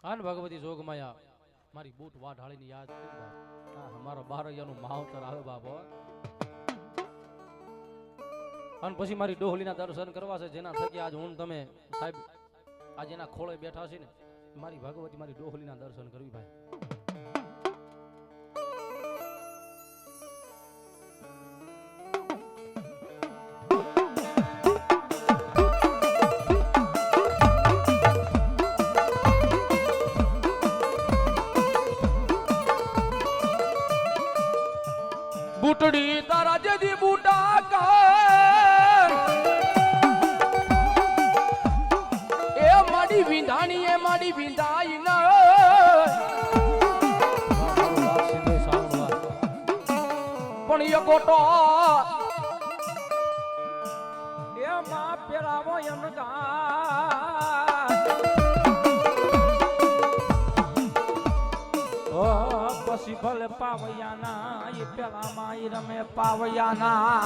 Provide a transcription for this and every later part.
આન ભગવતી જોગમાયા મારી બૂટ વા ઢાળીને યાદ કરી ભાઈ. હા મારો બારૈયાનું માવતર આવે બાપો. અને પછી મારી ડોહલીના દર્શન કરવા છે, જેના થકી આજ હું તમે સાહેબ આજ એના ખોળે બેઠા છે ને, મારી ભગવતી મારી ડોહલીના દર્શન કરવી ભાઈ. બુટડી તારા જેદી બુટા કા એ માડી વિંધાણી એ માડી વિંધાઈ ન પણ એ ગોટો એ માં પેરાવો એમ પછી ભલે પાવયાના એ પેલા માં રમે પાવયાના.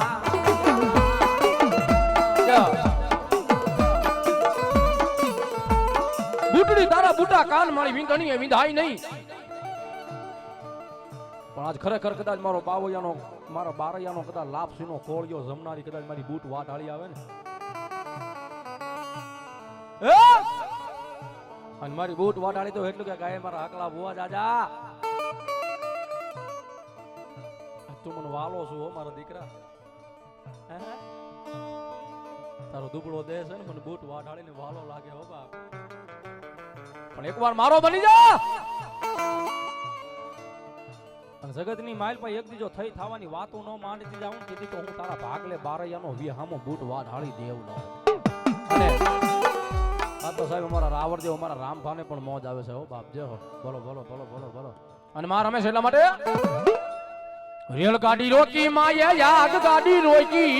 બુટડી તારા બુટા કાન મારી વિંધણી એ વિંધાઈ નહીં, પણ આજ ખરેખર કદાચ મારો પાવયાનો મારા બારૈયાનો કદાચ લાપસીનો કોળિયો જમનારી કદાચ મારી બૂટ વાટાળી આવે ને, અને મારી બૂટ વાટાળી તો એટલું કે ગાય મારા હકલા બુવા જાજા તું મને વાલો છું હો મારા દીકરા. તારો દુબળો દેહ છે ને મને બૂટ વાટાળીને વાલો લાગે હો બાપ, પણ એકવાર મારો બની જા. અને જગતની માઇલ પર એક દીજો થઈ થવાની વાતો ન માંડતી જાઉં કીધી તો હું તારા ભાગલે બારૈયાનો વિહામો બૂટ વાટાળી દેવ ન. અને આ તો સાહેબ અમારા રાવણ દેવ અમારા રામભાને પણ મોજ આવે છે હો બાપ. જે હો બોલો બોલો બોલો બોલો બોલો. અને મારા રમેશ એટલા માટે રેલ ગાડી રોકી માયે યાદ ગાડી રોકી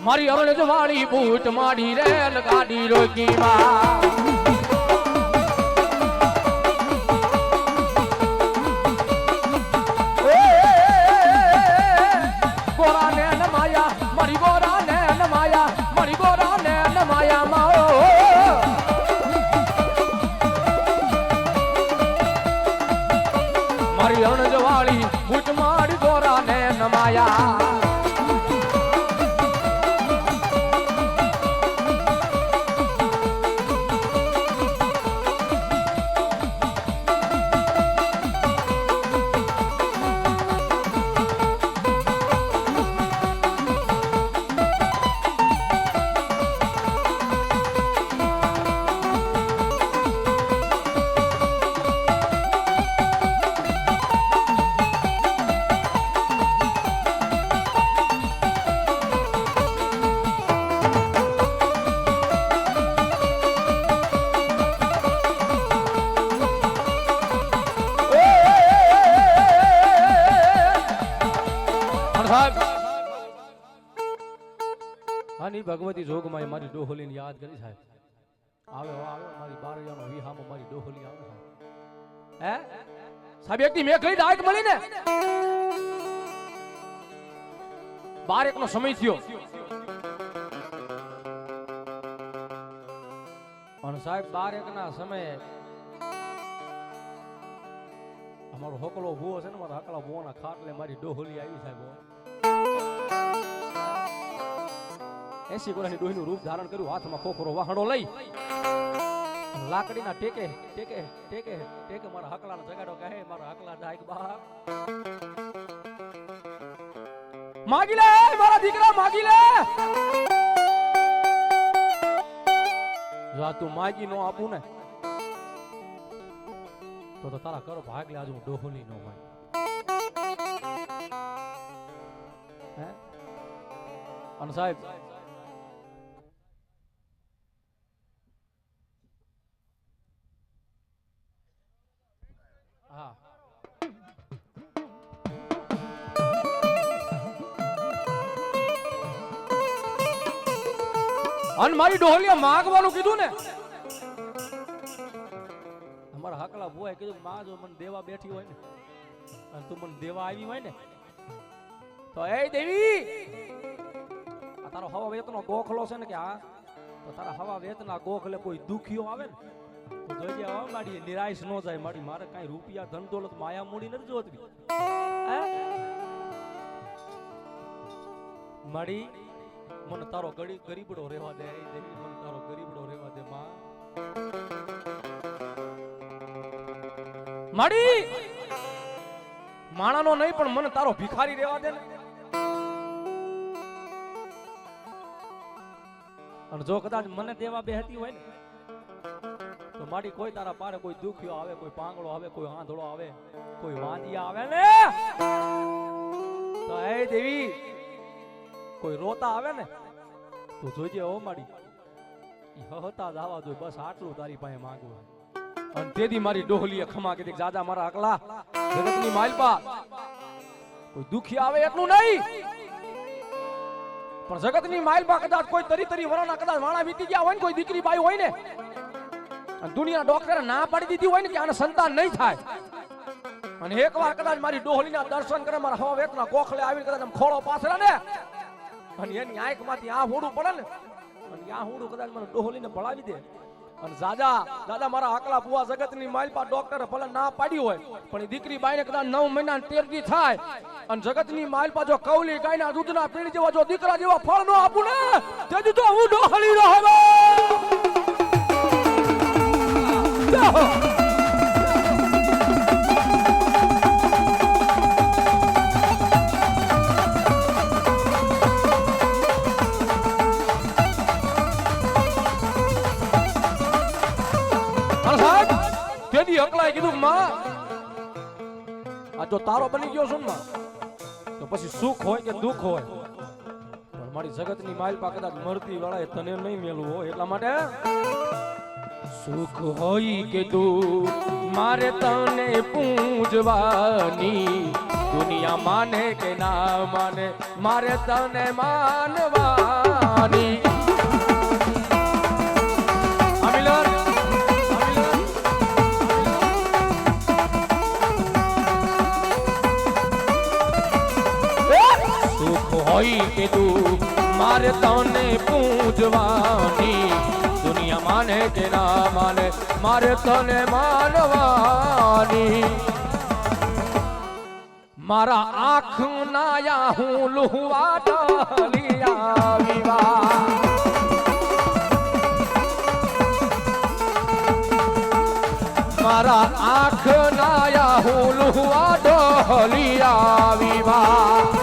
મારી અરજ વાળી બૂટ માડી રેલ ગાડી રોકી માં. ગોરા ને નમાયા મારી ગોરા ને નમાયા મારી ગોરા ને નમાયા માં. મારી અણજ વાળી બૂટ મારી ગોરા ને નમાયા. ભગવતી જોગમાં મારી ડોહલીને યાદ કરી સાહેબ. આવે આવે મારી બારૈયાનો વિહામો મારી ડોહલી આવે સાહેબ. હે સાહેબ એકની મેઘલી ડાયક મળી ને 12 નો સમય થયો અને સાહેબ 12 ના સમયે અમારો હકલો ભૂવો છે ને મારા હકલા ભૂવાના ખાટલે મારી ડોહલી આવી સાહેબ. 80 વર્ષની ડોહીનું રૂપ ધારણ કર્યું, હાથમાં ખોખરો વાહણો લઈ લાકડીના ટેકે ટેકે ટેકે ટેકે મારા હકલાને જગાડો કહે મારા હકલા ડાયક બાપ માગી લે મારા દીકરા માગી લે. જો આ તું માગી નો આપું ને તો તારા કરો ભાગ લે આજ હું ડોહલી નો હોય. હે અને સાહેબ હા અને મારી ડોહલિયા માગવાનું કીધું ને અમારા હકલા ભુવાએ કીધું માં જો મને દેવા બેઠી હોય ને અને તું મને દેવા આવી હોય ને તો એ દેવી આ તારો હવા વેતનો ગોખલો છે ને કે હા તો તો તારા હવા વેતના ગોખલે કોઈ દુખીઓ આવે ને તો જોઈજે હવા માડી નિરાશ ન જાય માડી મારે કાંઈ રૂપિયા ધન દોલત માયા મૂડી નથી જોતવી માડી મને તારો ગરીબડો રહેવા દે મને તારો ગરીબડો રહેવા દે માં માડી માણાનો નહીં પણ મને તારો ભિખારી રહેવા દે ને અને જો કદાચ મને દેવા બેહતી હોય ને તો માડી કોઈ તારા પારે કોઈ દુખ્યો આવે કોઈ પાંગળો આવે કોઈ આંધળો આવે કોઈ વાંદિયા આવે ને તો હે દેવી કોઈ રોતા આવે ને તો જોજે ઓ માડી ઈ હહતા જ આવા જોઈએ બસ આટલું તારી પાસે માંગવું અને તેદી મારી ડોહલીએ ખમા કીધી જાજા મારા અકલા જગતની માલપા કોઈ દુખી આવે એટલું નહીં પણ જગતની માલપા કદાચ કોઈ તરી વરાના કદાચ વાણા વીતી ગયા હોય ને કોઈ દીકરી બાઈ હોય ને અને દુનિયા ડોક્ટરે ના પાડી દીધી હોય ને કે આને સંતાન નહીં થાય અને એકવાર કદાચ મારી ડોહલીના દર્શન કરે મારા હવા વેતના કોખલે આવીને કદાચ આમ ખોળો પાછળ ને અને એની આંખમાંથી આ હોડું પડે ને અને આ હોડું કદાચ મને ડોહલીને ભળાવી દે અને દાદા મારા આકલા બુઆ જગતની માલપા ડોક્ટરે ભલે ના પાડી હોય પણ એ દીકરી બાઈને કદાચ 9 મહિના 13 દી થાય અને જગતની માલપા જો કૌલી ગાયના દૂધના પીણી જેવા જો દીકરા જેવા ફળ નો આપું ને તેથી તો હું ડોહલી રહે અકલાએ કીધું માં આ જો તારો બની ગયો છું માં તો પછી સુખ હોય કે દુઃખ હોય પણ મારી જગતની માલપા કદાચ મરતી વાળાએ તને નહીં મેળવું હોય એટલા માટે સુખ હોય કે દુઃખ મારે તને પૂજવાની દુનિયા માને કે ના માને મારે તને માનવાની હોય કે તું મારે તને પૂજવાની દુનિયા માને કે ના માને મારે તને માનવાની મારા આંખ નાયા હું લુહવા ઢાલિયા વિવા મારા આંખ નાયા હું લુહવા ઢાલિયા વિવા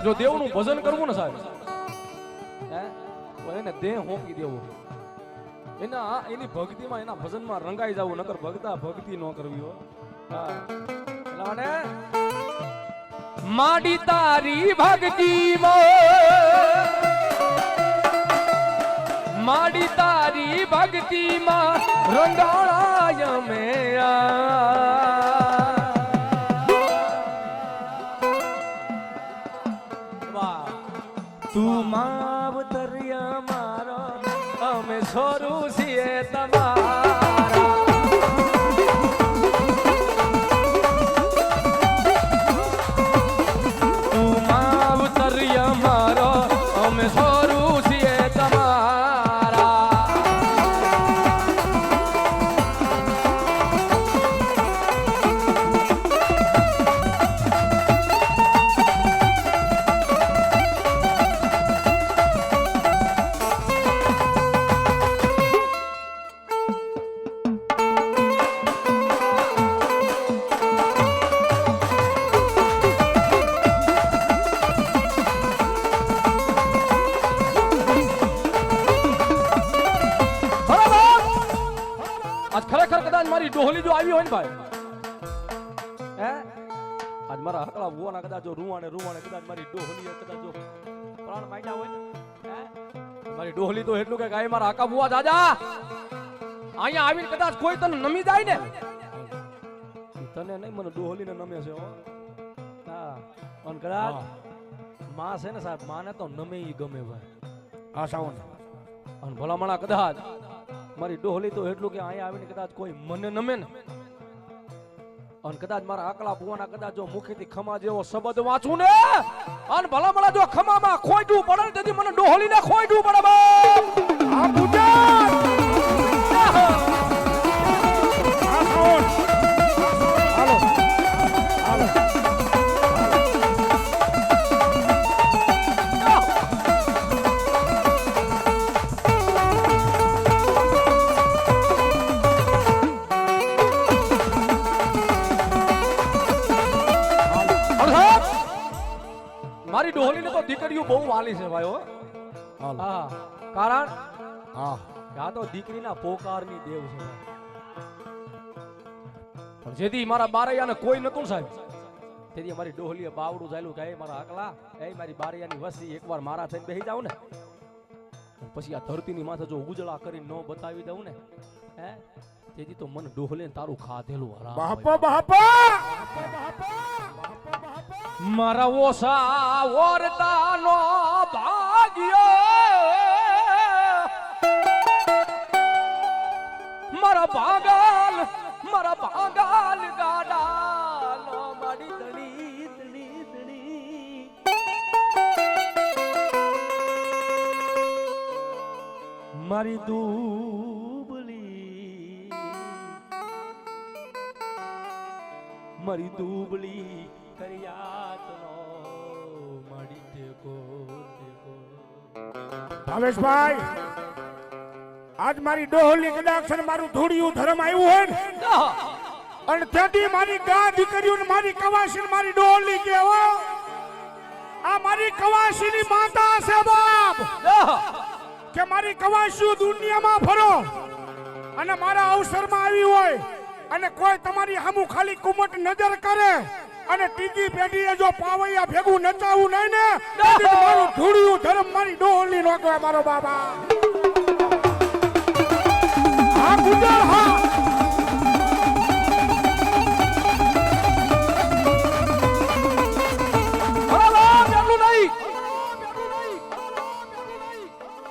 જો દેવનું ભજન કરવું ને સાહેબ એને દેહ હોંકી દેવું એની ભક્તિમાં એના ભજનમાં રંગાઈ જવું નકર ભક્તિ ન કરવી હોય માડી તારી ભક્તિમાં રંગાળાય તું માવતરિયા મારો અમે છોરું છીએ તમારા તું માવતરિયા મારો અમે છોરું છીએ તમારા મારી ડોહલી જો આવી હોય ને ભાઈ આજ મારા હકલા ભુવાના કદાચ જો રૂવાણે કદાચ મારી ડોહલી કદાચ જો પ્રાણ માંડ્યા હોય ને મારી ડોહલી તો એટલું કે ગાય મારા હકા ભુવા દાદા અહીંયા આવીને કદાચ કોઈ તને નમી જાય ને તને નહીં મને ડોહલીને નમે છે હો હા અને કદાચ માં છે ને સાહેબ, માને તો નમે ઈ ગમે ભાઈ. હા સાવન. અને ભલામણા કદાચ મારી ડોહલી તો એટલું કે અહીંયા આવીને કદાચ કોઈ મને નમે ને, અને કદાચ મારા આકલા ભુવાના કદાચ જો મુખેથી ખમા જેવો શબ્દ વાંચું ને, અને ભલામણા જો ખમામાં ખોઈડું પડે ને, તેથી મને ડોહલીને ખોઈડું પડે બાપ. આ પૂજા હાલો હાલો. મારી ડોહલીને તો દીકરીઓ બહુ વાલી છે ભાઈ. હો હા, કારણ હા આ તો દીકરીના પોકારની દેવ છે. પણ જેથી મારા બારૈયાને કોઈ નતું સાહેબ, તેથી મારી ડોહલીએ બાવડું ચાલ્યું કે મારા આકલા, એ મારી બારૈયાની વસ્તી એકવાર મારા થઈને બેસી જાવ ને, પછી આ ધરતીની માથે જો ઉજળા કરીને ન બતાવી દઉં ને, હે તેથી તો મને ડોહલીને તારું ખાધેલું હરામ. બાપા બાપા મારા ઓસા ઓરતાનો ભાગ્યો, મારા ભાગાલ ગાડાનો માડી તળી તળી તળી, મારી દૂબળી, મારી દૂબળી કરિયાતનો માડી ટેકો ટેકો. ભાવેશભાઈ, આજ મારી ડોહલી કદાચ છે ને મારું ધૂળિયું ધર્મ આવ્યું હોય ને, અને ત્યાંથી મારી ગા દીકરીઓને મારી કવાસી મારી ડોહલી કેવો, આ મારી કવાસીની માતા છે બાપ, કે મારી કવાસીઓ દુનિયામાં ફરો અને મારા અવસરમાં આવી હોય અને કોઈ તમારી સામું ખાલી કુમટ નજર કરે અને ત્રીજી પેઢીએ જો પાવૈયા ભેગું નચાવું નહીં ને, મારું ધૂળિયું ધર્મ મારી ડોહલી નો કહેવાય મારો બાબા. હા ગુજર હા.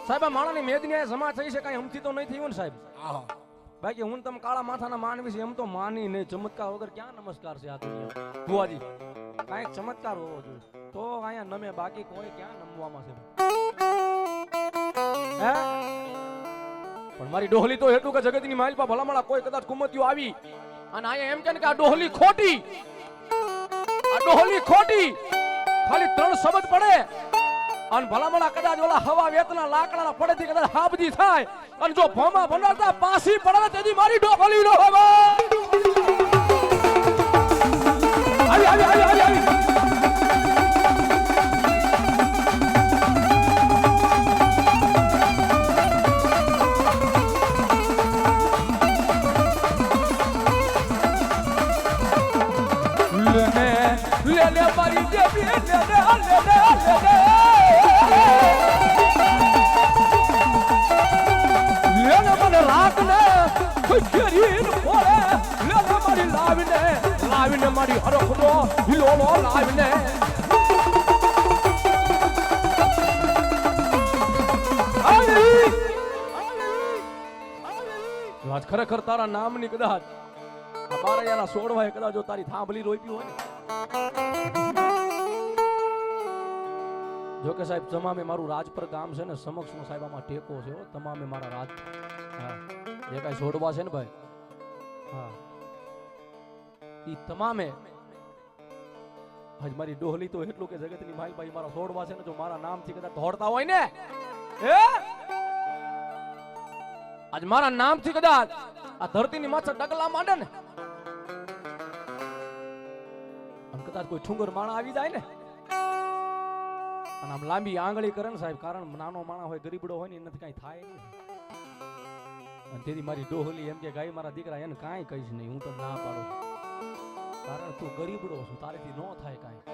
સાહેબ આ માણાની મેદની જમા થઈ છે, કઈ હમથી તો નહીં થયું ને સાહેબ. બાકી હું તમે કાળા માથાના માનવી છે એમ તો માની નહીં. ચમત્કાર વગર ક્યાં નમસ્કાર છે આ દુનિયા ભુવાજી? કાંઈક ચમત્કાર હોવો જોઈએ તો અહીંયા નમે, બાકી કોઈ ક્યાં નમવામાં છે. હે પણ મારી ડોહલી તો એટલું કે જગતની માઇલ પર ભલામણા કોઈ કદાચ કુમતિયો આવી અને અહીંયા એમ કે આ ડોહલી ખોટી, આ ડોહલી ખોટી, ખાલી 3 શબ્દ પડે અને ભલામણા કદાચ ઓલા હવા વેતના લાકડાના પડેથી કદાચ હાબજી થાય અને જો ભોમાં ભંડારતા પાસી પડે તેથી મારી ડોહલી નો હવે આવી આવી આવી આવી આવી. લેને મારી દેવી લેને મને રાખને ખીરીન પોળે, લેને મારી લાવીને મારી હરખનો હિલોલો લાવીને. આજ ખરેખર તારા નામની કદાચ બારૈયાના સોડવાય કદાચ જો તારી થાંભલી રોપી હોય ને. જો કે સાહેબ તમામે મારું રાજપર ગામ છે ને સમક્ષનો સાહેબ આમાં ટેકો છે. તમામે મારા રાજ, હા જે કાંઈ છોડવા છે ને ભાઈ, હા ઈ તમામે આજ મારી ડોહલી તો એટલું કે જગતની માલ ભાઈ મારા છોડવા છે ને જો મારા નામથી કદાચ દોડતા હોય ને, હે આજ મારા નામથી કદાચ આ ધરતીની માથે ડગલા માંડે ને, અને કદાચ કોઈ ઠુંગર માણા આવી જાય ને અને આમ લાંબી આંગળી કરે ને સાહેબ, કારણ નાનો માણા હોય ગરીબડો હોય ને એનાથી કઈ થાય નહીં. અને તેથી મારી ડોહલી એમ કે ગાય મારા દીકરા એને કાંઈ કહીશ નહીં, હું તો ના પાડું, કારણ તું ગરીબડો છું, તારેથી ન થાય કાંઈ.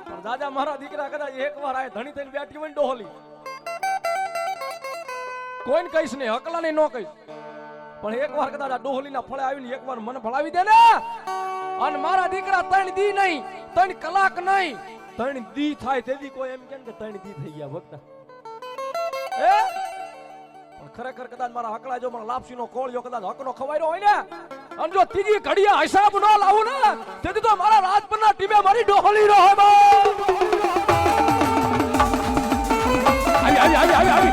પણ દાદા મારા દીકરા કદાચ એકવાર આ ધણી થઈને બેઠી હોય ને ડોહલી, કોઈને કહીશ નહીં, હકલાને ન કહીશ, પણ એકવાર કદાચ આ ડોહલીના ફળે આવીને એકવાર મને ફળાવી દે ને, અને મારા દીકરા 3 દી નહીં 3 કલાક નહીં ત્રણ દી થાય તેથી કોઈ એમ કે ત્રણ દી થઈ ગયા ભક્તા પણ ખરેખર કદાચ મારા હકલા જો મને લાપસી નો કોળિયો કદાચ હકનો ખવાયરો હોય ને અને જો ત્રીજી ઘડીએ હિસાબ ન લાવું ને તેથી તો મારા રાજપરના ટીમે મારી ડોહલી રહે આવી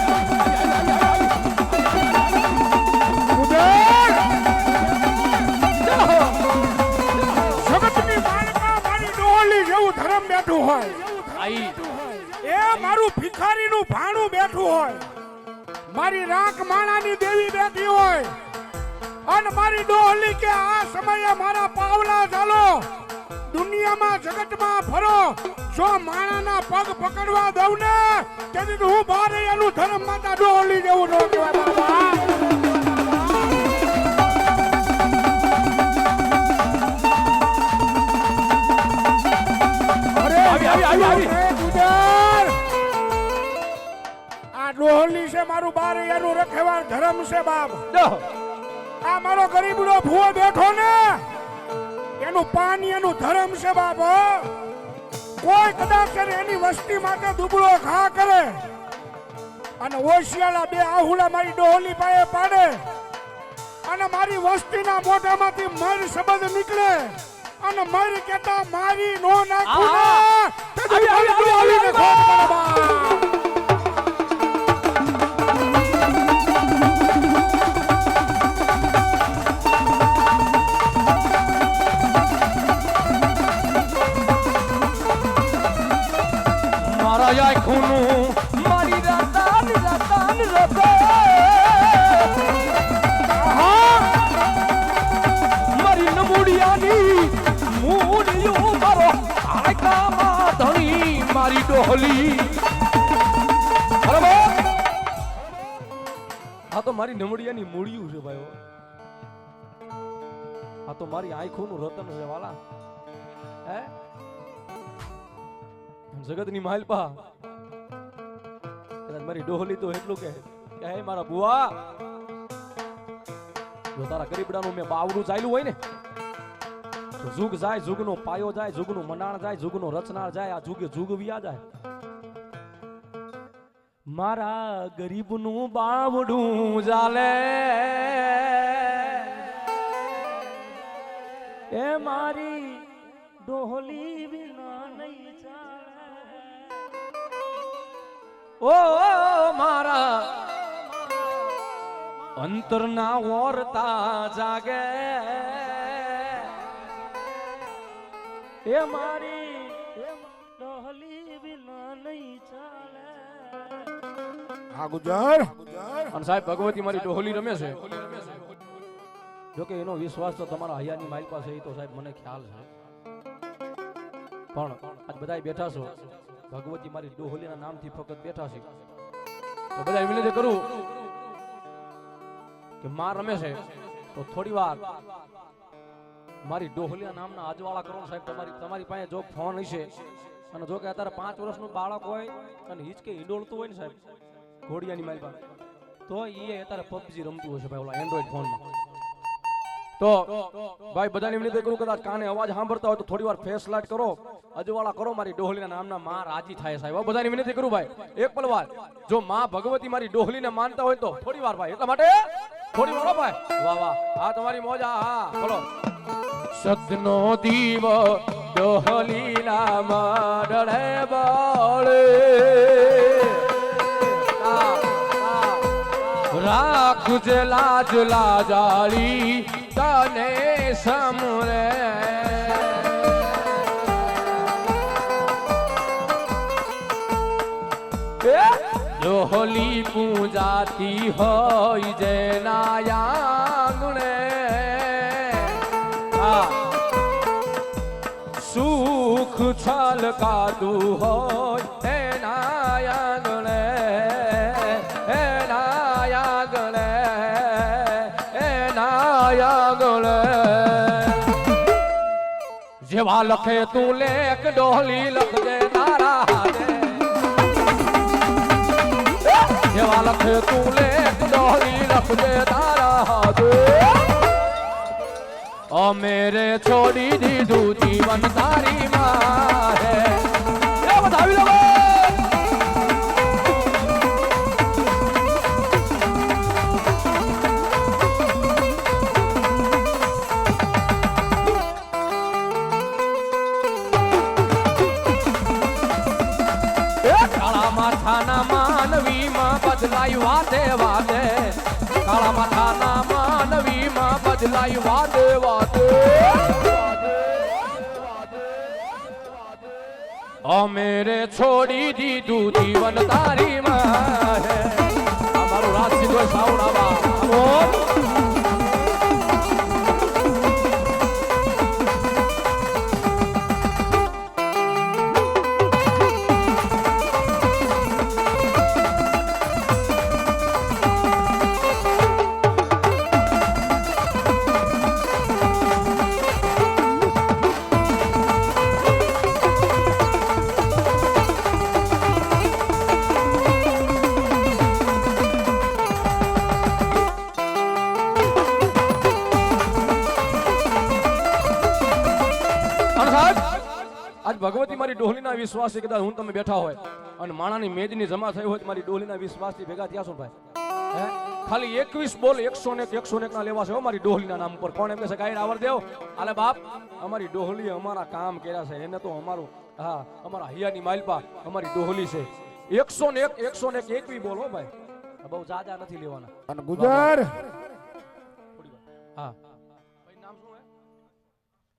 જગતની માળમાં મારી ડોહલી જેવું ધર્મ બેઠું હોય એ મારું ભિખારીનું ભાણું બેઠું હોય મારી રાખ માણાની દેવી બેઠી હોય અને મારી ડોહલી કે આ સમયે મારા પાવલા ચાલો દુનિયામાં જગતમાં ફરો જો માણાના પગ પકડવા દઉં ને તેથી હું બારે એનું ધર્મ માતા ડોહલી જેવું ન કહેવાય બાબા આ ડોહલી છે મારું બારે એનું રખેવાળ ધર્મ છે બાપ આ મારો ગરીબડો ભૂવો બેઠો ને એનું પાણી એનું ધર્મ છે બાપ કોઈ કદાચ એની વસ્તી માટે દુબળો ઘા કરે અને ઓશિયાળા બે આહુડા મારી ડોહલી પાસે પાડે અને મારી વસ્તીના મોઢામાંથી મર શબ્દ નીકળે અને મર કેતા મારી નો નાખું મારી રતન મારી નમુડિયાની મૂડિયું મારો આકામાં ધણી મારી ડોહલી આ તો મારી નમુડિયાની મૂડિયું છે ભાઈઓ આ તો મારી આંખોનું રતન છે વાલા હે જગતની માલપા મારી ડોહલી તો એટલું કે હે મારા બુઆ જો તારા ગરીબડાનું મેં બાવડું ચાલ્યું હોય ને તો જુગ જાય જુગનો પાયો જાય જુગનું મનાણ જાય જુગનો રચનાર જાય આ જુગે જુગ વિયા જાય મારા ગરીબનું બાવડું ચાલે એ મારી ડોહલી વિના નહીં ચાલે ઓ મારા અંતરના ઓરતા જાગે એ મારી ડોહલી વિના નહીં ચાલે આ ગુજર અને સાહેબ ભગવતી મારી ડોહલી રમે છે જોકે એનો વિશ્વાસ તો તમારા હૈયાની માઇલ પાસે એ તો સાહેબ મને ખ્યાલ છે પણ આજ બધા બેઠા છો ભગવતી મારી ડોહલીના નામથી ફક્ત બેઠા છે તો બધા વિનંતી કરું કે માં રમે છે તો થોડી વાર મારી ડોહલીના નામના અજવાળા કરો સાહેબ તમારી પાસે જો ફોન હશે અને જો કે અત્યારે 5 વર્ષનું બાળક હોય અને હિચકે હિંડોળતું હોય ને સાહેબ ઘોડિયાની મારી પાસે તો એ અત્યારે પબજી રમતું હશે ભાઈ ઓલા એન્ડ્રોઈડ ફોનમાં તો ભાઈ બધાની વિનંતી કરું કદાચ કાને અવાજ સાંભળતા હોય તો થોડી વાર ફેસ લાઈટ કરો અજવાળા કરો મારી ડોહલીના નામના માં રાજી થાય સાહેબ બધાની વિનંતી કરું ભાઈ એક પલ વાર જો માં ભગવતી મારી ડોહલીને માનતા હોય તો થોડી વાર ભાઈ એટલા માટે થોડી વાર ભાઈ વાહ વાહ હા તમારી મોજ હા બોલો સદનો દીવ ડોહલીના માડળે બાળે રાખુજે લાજ લાજાળી તને સમરે ડોહલી પૂજાતી હોય જેના આંગણે સુખ છલકાતું હોય એના આંગણે જેવા લખે તું લેખ ડોહલી લખજે તારા હાથે જેવા લખે તું લેખ ડોહલી લખજે તારા હાથે અમેરે છોડી દીધું જીવન તારી મારે બદલાઈ વાતે વાતે કાળા માથાના માનવીમાં બદલાઈ વાતે વાતે અમે રે છોડી દીધું જીવન તારી માં અમારું રાત સીધો સાવડાવા આજ ભગવતી મારી ડોહલીના વિશ્વાસથી કદાચ હું તમે બેઠા હોય અને માણાની મેદની જમા થઈ હોય મારી ડોહલીના વિશ્વાસથી ભેગા થયા છો ભાઈ હે ખાલી 21 બોલ 101 ના લેવા છે હો મારી ડોહલીના નામ પર કોણ એમ કહે છે ગાયર આવર દેવ આલે બાપ અમારી ડોહલી અમારા કામ કર્યા છે એને તો અમારું હા અમારા હૈયાની માલપા અમારી ડોહલી છે 101 એકવી બોલ હો ભાઈ બહુ જાજા નથી લેવાના અને ગુજર હા ભાઈ નામ શું હે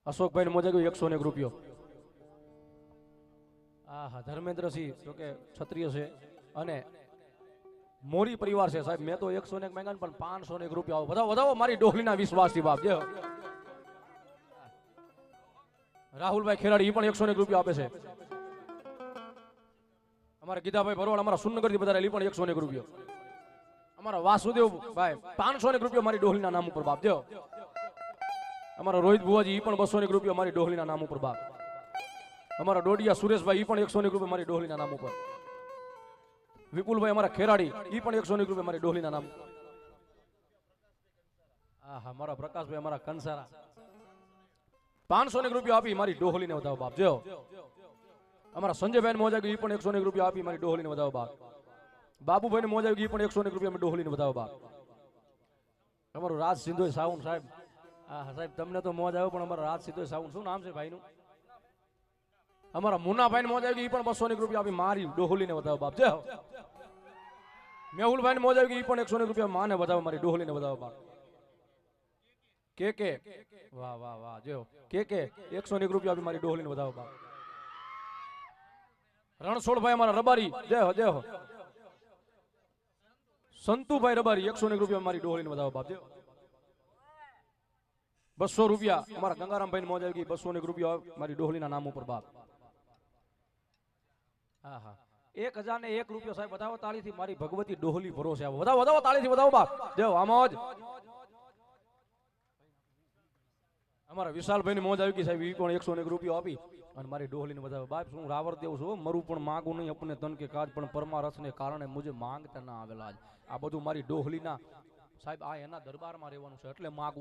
અશોકભાઈ મોજે 101 રૂપિયો હા ધર્મેન્દ્રસિંહ જો કે ક્ષત્રિય છે અને મોરી પરિવાર છે સાહેબ મેં તો 101 માંગ્યા પણ 501 રૂપિયા વધાવો વધાવો મારી ડોહલીના વિશ્વાસથી બાપ જે રાહુલભાઈ ખેરાડી પણ 101 રૂપિયા આપે છે અમારા ગીતાભાઈ ભરવાડ અમારા સુનગરથી બધા પણ 101 રૂપિયો અમારા વાસુદેવ ભાઈ 501 રૂપિયા મારી ડોહલીના નામ ઉપર બાપ જો અમારા રોહિત ભુવાજી પણ 201 રૂપિયા મારી ડોહલીના નામ ઉપર બાપ અમારા ડોડિયા સુરેશભાઈ પણ 101 રૂપિયા મારી ડોહલીના નામ ઉપર વિપુલભાઈ અમારા ખેરાડી પણ 101 રૂપિયા મારી ડોહલીના નામ આહા મારા પ્રકાશભાઈ અમારા કંસારા 501 રૂપિયા આપી મારી ડોહલીને વધાવો બાપ જો અમારા સંજયભાઈ મોજાગી પણ 101 રૂપિયા આપી મારી ડોહલીને વધાવો બાપ બાબુભાઈ મોજાગી પણ 101 રૂપિયા મારી ડોહલીને વધાવો બાપ અમારું રાજ સિંધોઈ સાઉન્ડ સાહેબ હા સાહેબ તમને તો મોજ આવ્યો પણ અમારા રાજ સિંધોઈ સાઉન્ડ શું નામ છે ભાઈનું અમારા મુન્નાભાઈ મોજ આવી પણ 201 રૂપિયા આપી મારી ડોહલીને વધાવો બાપ જય મેહુલભાઈ મોજ આવી પણ 101 રૂપિયા માને વધાવો મારી ડોહલીને વધાવો બાપ કે વાહ વાહ વાહ જો કે 101 રૂપિયા આપી મારી ડોહલીને વધાવો બાપ રણછોડભાઈ અમારા રબારી જય હો જય હો સંતુભાઈ રબારી 101 રૂપિયા મારી ડોહલીને વધાવો બાપ જય 200 રૂપિયા અમારા ગંગારામભાઈ મોજ આવી 201 રૂપિયા મારી ડોહલીના નામ ઉપર બાપ હા હા 1001 રૂપિયો સાહેબ વધાવો તાળીથી મારી ભગવતી ડોહલી ભરોસે આવો વધાવો વધાવો તાળીથી વધાવો બાપ દેવ આમોજ અમારા વિશાલભાઈ ની મોજ આવી ગઈ સાહેબ ઈ પણ 101 રૂપિયો આપી અને મારી ડોહલીને વધાવો બાપ શું રાવર દેવ છું મરું પણ માંગું નહીં અપને તન કે કાજ પણ પરમારસ ને કારણે મુજે માંગતા ના આવેલા આ બધું મારી ડોહલીના સાહેબ આ એના દરબારમાં રહેવાનું છે એટલે માંગું